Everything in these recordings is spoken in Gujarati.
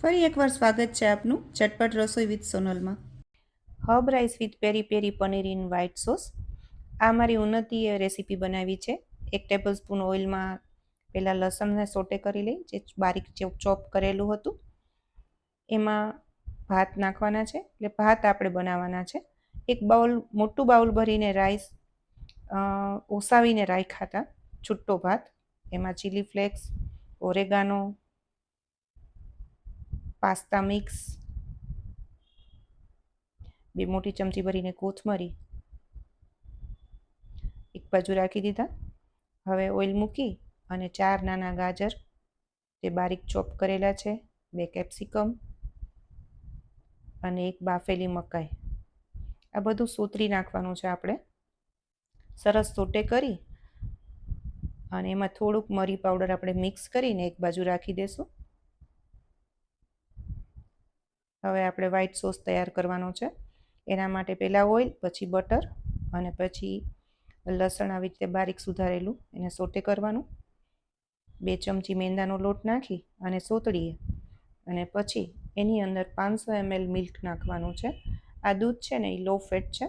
ફરી એકવાર સ્વાગત છે આપનું ચટપટ રસોઈ વિથ સોનલમાં. હબ રાઈસ વિથ પેરી પેરી પનીર ઇન વ્હાઇટ સોસ. આ મારી ઉન્નતિએ રેસીપી બનાવી છે. 1 ટેબલ સ્પૂન ઓઇલમાં પહેલાં લસણને સોટે કરી લઈ, જે બારીક ચોપ કરેલું હતું. એમાં ભાત નાખવાના છે, એટલે ભાત આપણે બનાવવાના છે. એક બાઉલ, મોટું બાઉલ ભરીને રાઈસ ઓસાવીને રાખ્યા હતા, છૂટો ભાત. એમાં chilli flakes, oregano, pasta mix, 2 મોટી ચમચી ભરીને કોથમરી એક બાજુ રાખી દીધા. હવે ઓઇલ મૂકી અને 4 નાના ગાજર જે બારીક ચોપ કરેલા છે, 2 કેપ્સિકમ અને 1 બાફેલી મકાઈ, આ બધું સોતરી નાખવાનું છે આપણે. સરસ સોટે કરી અને એમાં થોડુંક મરી પાવડર આપણે મિક્સ કરીને એક બાજુ રાખી દેશું. હવે આપણે વ્હાઇટ સોસ તૈયાર કરવાનો છે. એના માટે પહેલાં ઓઇલ, પછી બટર અને પછી લસણ આવી રીતે બારીક સુધારેલું એને સોટે કરવાનું. 2 ચમચી મેંદાનો લોટ નાખી અને સોતળીએ અને પછી એની અંદર 500 ml મિલ્ક નાખવાનું છે. આ દૂધ છે ને એ લો ફેટ છે.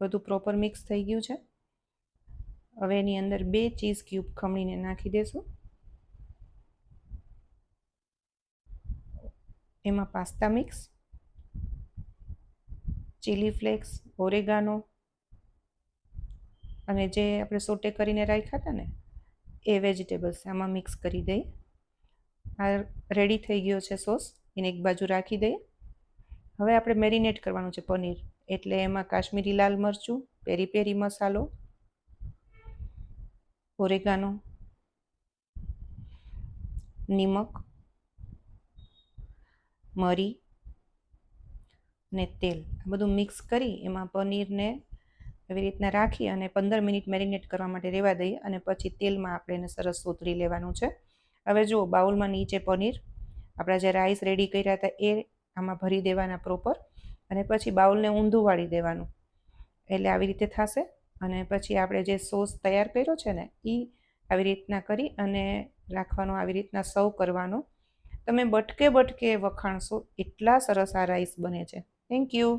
બધું પ્રોપર મિક્સ થઈ ગયું છે. હવે એની અંદર 2 ચીઝ ક્યુબ ખમણીને નાખી દેશું. એમાં pasta mix, chilli flakes, oregano અને જે આપણે સોટે કરીને રાખ્યા હતા ને એ વેજીટેબલ્સ આમાં મિક્સ કરી દઈએ. આ રેડી થઈ ગયો છે સોસ, એને એક બાજુ રાખી દઈએ. હવે આપણે મેરિનેટ કરવાનું છે પનીર, એટલે એમાં કાશ્મીરી લાલ મરચું, પેરી પેરી મસાલો, ઓરેગાનો, નિમક, મરી અને તેલ, આ બધું મિક્સ કરી એમાં પનીરને એવી રીતના રાખી અને 15 મિનિટ મેરિનેટ કરવા માટે રહેવા દઈએ અને પછી તેલમાં આપણે એને સરસ સોતરી લેવાનું છે. હવે જુઓ, બાઉલમાં નીચે પનીર, આપણા જે રાઈસ રેડી કર્યા હતા એ આમાં ભરી દેવાના પ્રોપર અને પછી બાઉલને ઊંધું વાળી દેવાનું, એટલે આવી રીતે થશે. અને પછી આપણે જે સોસ તૈયાર કર્યો છે ને એ આવી રીતના કરી અને રાખવાનો, આવી રીતના સર્વ કરવાનો. તમે બટકે બટકે વખાણશો, એટલા સરસ આ રાઈસ બને છે. Thank you.